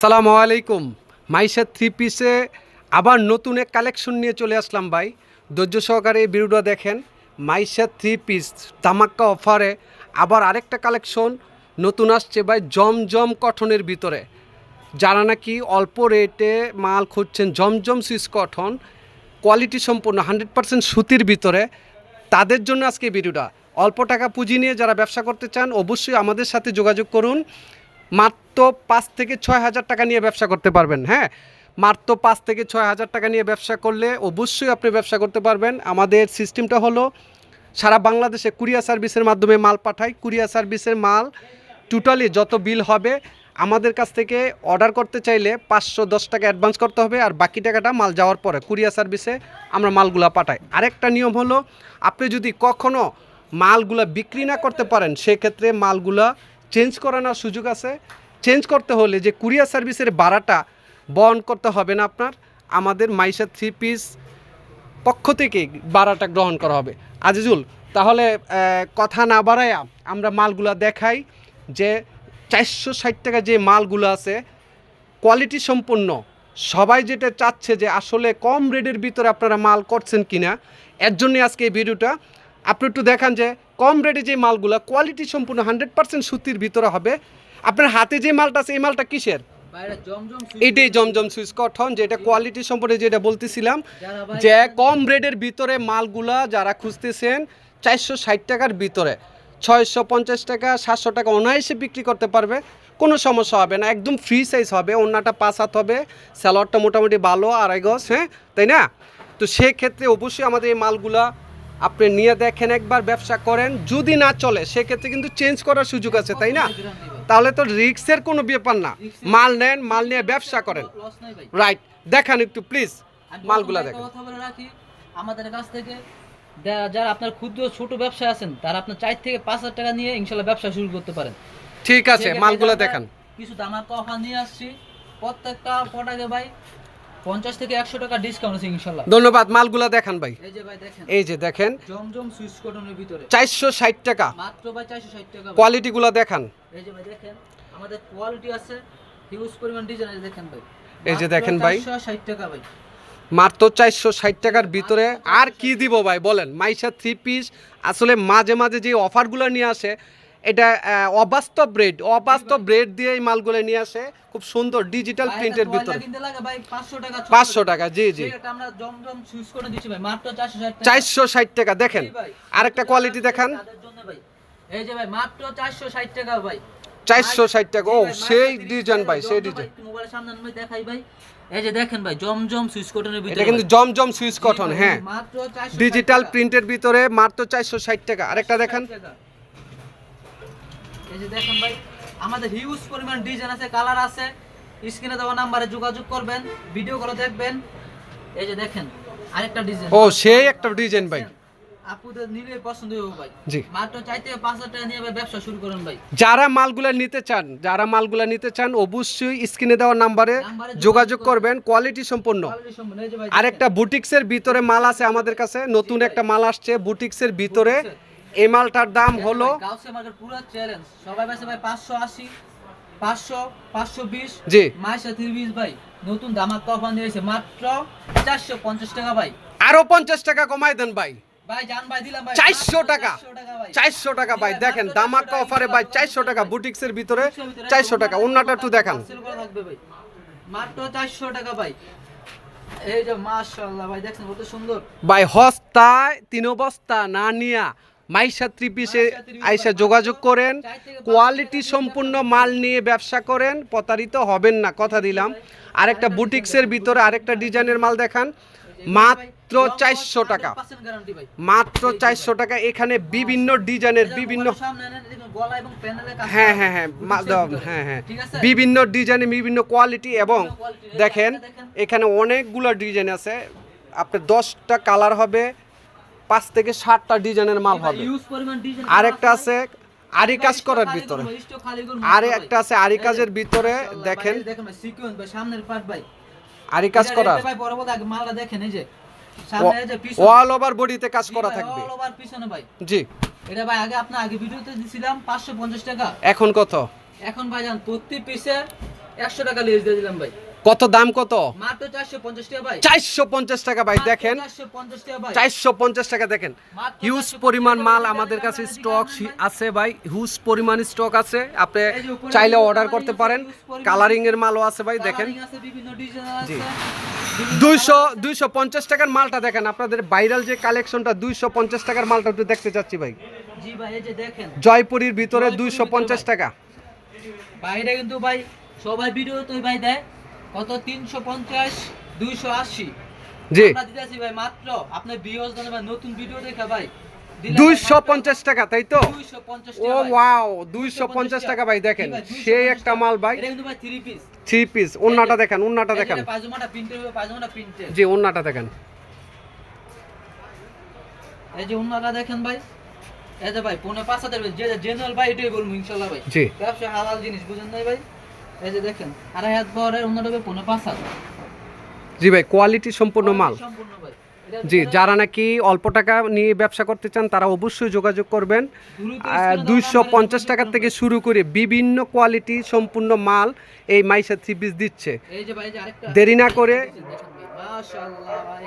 আসসালামু আলাইকুম। মাইশা থ্রি পিসে আবার নতুন এক কালেকশন নিয়ে চলে আসলাম ভাই। ধৈর্য সহকারে এই ভিডিওটা দেখেন। মাইশা থ্রি পিস ধামাক্কা অফারে আবার আরেকটা কালেকশন নতুন আসছে ভাই, জমজম কটনের ভিতরে। যারা নাকি অল্প রেটে মাল খুঁজছেন, জমজম সুইস কটন কোয়ালিটি সম্পূর্ণ 100% সুতির ভিতরে, তাদের জন্য আজকে এই ভিডিওটা। অল্প টাকা পুঁজি নিয়ে যারা ব্যবসা করতে চান অবশ্যই আমাদের সাথে যোগাযোগ করুন। মাত্র 5 থেকে 6 হাজার টাকা নিয়ে ব্যবসা করতে পারবেন। হ্যাঁ, মাত্র 5 থেকে 6 হাজার টাকা নিয়ে ব্যবসা করলে অবশ্যই আপনি ব্যবসা করতে পারবেন। আমাদের সিস্টেমটা হলো সারা বাংলাদেশে কুরিয়ার সার্ভিসের মাধ্যমে মাল পাঠাই। কুরিয়ার সার্ভিসের মাল টোটালি যত বিল হবে আমাদের কাছ থেকে অর্ডার করতে চাইলে 510 টাকা অ্যাডভান্স করতে হবে, আর বাকি টাকাটা মাল যাওয়ার পরে কুরিয়ার সার্ভিসে আমরা মালগুলা পাঠাই। আরেকটা নিয়ম হলো, আপনি যদি কখনো মালগুলা বিক্রি না করতে পারেন সেক্ষেত্রে মালগুলা চেঞ্জ করানোর সুযোগ আছে। চেঞ্জ করতে হলে যে কুরিয়ার সার্ভিসের ভাড়াটা বহন করতে হবে না আপনার, আমাদের মাইশা থ্রি পিস পক্ষ থেকে ভাড়াটা গ্রহণ করা হবে। আজিজুল, তাহলে কথা না বাড়াইয়া আমরা মালগুলা দেখাই যে 460 টাকা যে মালগুলো আছে কোয়ালিটি সম্পন্ন। সবাই যেটা চাচ্ছে যে আসলে কম রেটের ভিতরে আপনারা মাল করছেন কিনা, এর জন্যই আজকে এই ভিডিওটা। আপনি একটু দেখান যে কম রেটে যে মালগুলো কোয়ালিটি সম্পূর্ণ 100% সুতির ভিতরে হবে। আপনার হাতে যে মালটা আছে এই মালটা কিসের? এটাই জমজম সুইস কটন, যেটা কোয়ালিটি সম্পর্কে যেটা বলতেছিলাম যে কম রেটের ভিতরে মালগুলা যারা খুঁজতেছেন 460 টাকার ভিতরে 650 টাকা 700 টাকা অনায়াসে বিক্রি করতে পারবে, কোনো সমস্যা হবে না। একদম ফ্রি সাইজ হবে, ওন্নাটা 5 হাত হবে, স্যালোয়ারটা মোটামুটি ভালো 2.5 গজ। হ্যাঁ, তাই না? তো সেক্ষেত্রে অবশ্যই আমাদের এই মালগুলা আপনি নিয়ে দেখেন, একবার ব্যবসা করেন। যদি না চলে সেক্ষেত্রে কিন্তু চেঞ্জ করার সুযোগ আছে, তাই না? তাহলে তো রিস্কের কোনো ব্যাপার না। মাল নেন, মাল নিয়ে ব্যবসা করেন। রাইট, দেখান একটু প্লিজ মালগুলা দেখেন। আমাদের কাছ থেকে যারা আপনার ক্ষুদ্র ছোট ব্যবসা আছেন তারা আপনার 4 থেকে 5 হাজার টাকা নিয়ে ইনশাল্লাহ ব্যবসা শুরু করতে পারেন। ঠিক আছে, মালগুলা দেখান। কিছু ধামাকা অফার নিয়ে আসছি, প্রত্যেকটা প্রোডাক্টে ভাই 50 থেকে 100 টাকা ডিসকাউন্ট আছে ইনশাআল্লাহ। ধন্যবাদ। মালগুলা দেখান ভাই। এই যে ভাই দেখেন, এই যে দেখেন জমজম সুইস কটনের ভিতরে 460 টাকা মাত্র ভাই 460 টাকা। কোয়ালিটিগুলো দেখান। এই যে ভাই দেখেন আমাদের কোয়ালিটি আছে, হিউজ পরিমাণ ডিজাইন আছে। দেখেন ভাই, এই যে দেখেন ভাই 460 টাকা ভাই, মাত্র 460 টাকার ভিতরে। আর কি দিব ভাই বলেন? মাইশা থ্রি পিস আসলে মাঝে মাঝে যে অফারগুলো নিয়ে আসে এটা অবাস্তব রেট দিয়ে এই মালগুলো নিয়ে আসে, খুব সুন্দর ডিজিটাল প্রিন্টের ভিতরে। 500 টাকা, জি জি, আমরা জমজম সুইচ করে দিচ্ছি ভাই মাত্র 460 টাকা। 460 টাকা দেখেন। আরেকটা কোয়ালিটি দেখান। এই যে ভাই মাত্র 460 টাকা ভাই, 460 টাকা। ও সেই ডিজাইন ভাই, সেই ডিজাইন। মোবাইলের সামনে আমি দেখাই ভাই। এই যে দেখেন ভাই জমজম সুইচ কটনের ভিতরে, এটা কিন্তু জমজম সুইচ কটন। হ্যাঁ, মাত্র 460 ডিজিটাল প্রিন্টের ভিতরে মাত্র 460 টাকা। আরেকটা দেখান। এই যে দেখেন ভাই আমাদের হিউজ পরিমাণ ডিজাইন আছে, কালার আছে। স্ক্রিনে দেওয়া নম্বরে যোগাযোগ করবেন, ভিডিও করে দেখবেন। এই যে দেখেন আরেকটা ডিজাইন। ও সেই একটা ডিজাইন ভাই, আপুদের নিলে পছন্দ হবে ভাই। জি, মাত্র 4 থেকে 5 হাজার টাকা নিয়ে ব্যবসা শুরু করুন ভাই। যারা মালগুলা নিতে চান অবশ্যই স্ক্রিনে দেওয়া নম্বরে যোগাযোগ করবেন। কোয়ালিটি সম্পন্ন। আরেকটা বুটিক্সের ভিতরে মাল আছে আমাদের কাছে, নতুন একটা মাল আসছে বুটিক্সের ভিতরে। এই মালটার দাম হলো গাউসে মার্কেট পুরো চ্যালেঞ্জ, সবাই বলে ভাই 580 500 520। জি, মাইশা 320 ভাই নতুন ধামাকা অফার দিয়েছে মাত্র 450 টাকা ভাই। আরো 50 টাকা কমাই দেন ভাই। ভাই জান ভাই দিলাম ভাই 400 টাকা, ভাই 400 টাকা ভাই। দেখেন ধামাকা অফারে ভাই 400 টাকা বুটিক্সের ভিতরে 400 টাকা। ওন্নাটা একটু দেখান। মাত্র 400 টাকা ভাই। এই যে মাশাআল্লাহ ভাই দেখছেন কত সুন্দর ভাই। হস্তায় 3 বস্তা না নিয়া মাইশা থ্রি পিসে আইসা যোগাযোগ করেন। কোয়ালিটি সম্পূর্ণ মাল নিয়ে ব্যবসা করেন, প্রতারিত হবেন না, কথা দিলাম। আরেকটা বুটিক্সের ভিতরে আরেকটা ডিজাইনের মাল দেখান, মাত্র 400 টাকা, মাত্র 400 টাকা। এখানে বিভিন্ন ডিজাইনের বিভিন্ন, হ্যাঁ হ্যাঁ হ্যাঁ হ্যাঁ হ্যাঁ, বিভিন্ন ডিজাইনের বিভিন্ন কোয়ালিটি। এবং দেখেন এখানে অনেকগুলো ডিজাইন আছে, আপনার 10টা কালার হবে, 5 থেকে 7টা ডিজাইনের মাল হবে। আরেকটা আছে আরি কাজ করার ভিতরে, আরেকটা আছে আরি কাজের ভিতরে। দেখেন আরি কাজ করা, অল ওভার বডিতে কাজ করা থাকবে। জি, এটা ভাই আগে ভিডিওতে দিছিলাম 550 টাকা। এখন কত? এখন ভাই জান প্রতি পিসে 100 টাকা লেস দিয়ে দিলাম ভাই। কত দাম কত? মাত্র 450 টাকা ভাই। 450 টাকা ভাই, দেখেন 450 টাকা ভাই। 450 টাকা দেখেন। মাত্র হিউজ 450 পরিমাণ টাকা মাল ভাই। আমাদের কাছে এদিকে স্টক আসেন ভাই। আছে ভাই, হিউজ পরিমাণ স্টক আছে, আপনি এই যে উপরে চাইলে বিভিন্ন অর্ডার coloring করতে আছে, পারেন। huge পরিমাণ কালারিং এর মালও আছে ভাই, দেখেন coloring আছে, বিভিন্ন ডিজাইন জি। আছে। বিভিন্ন 200 colour আছে। 250 টাকার মালটা দেখেন, আপনাদের ভাইরাল যে কালেকশনটা 250 টাকার মালটা একটু দেখতে চাচ্ছি ভাই। জি ভাই, এই যে দেখেন জয়পুরীর ভিতরে জয়পুরীর 250 ভিতরে টাকা। বাইরে কিন্তু ভাই সবাই ভিডিও তো ভাই দেয় কত 350 280। জি আমরা দিতেছি ভাই মাত্র আপনার ভিউয়ার্স জানেন ভাই, নতুন ভিডিও দেখা ভাই দিলে 250 টাকা, তাই তো? 250 ও টাকা ভাই। ওয়াও, 250 টাকা ভাই, দেখেন জি ভাই, 250 সেই একটা টাকা। মাল ভাই। এটা কিন্তু ভাই 3 পিস। 3 পিস, ওন্নাটা দেখেন, ওন্নাটা দেখেন। পায়জামাটা প্রিন্টের হবে, পায়জামাটা প্রিন্টের। জি, ওন্নাটা দেখেন। এই যে ওন্নাটা দেখেন ভাই। এই যে ভাই 5,500 যে জেনারেল ভাই এটাই বলবো ইনশাআল্লাহ ভাই। জি। ব্যবসা হালাল জিনিস বুঝেন নাই ভাই। এই যে দেখেন 2.5 বহরের ওন্নাটা হবে 5,500। জি ভাই, কোয়ালিটি সম্পূর্ণ মাল। সম্পূর্ণ ভাই। এটার জি, ভিতরে যারা নাকি অল্প টাকা নিয়ে ব্যবসা করতে চান তারা অবশ্যই যোগাযোগ করবেন। দ্রুত স্ক্রিনে দেওয়া 250 নাম্বারে টাকা যোগাযোগ থেকে করবেন। শুরু করে বিভিন্ন কোয়ালিটি সম্পূর্ণ মাল এই মাইশা থ্রি পিস দিচ্ছে। এই যে ভাই, এই যে আরেকটা দেরি না করে দেখেন ভাই, মাশাআল্লাহ ভাই।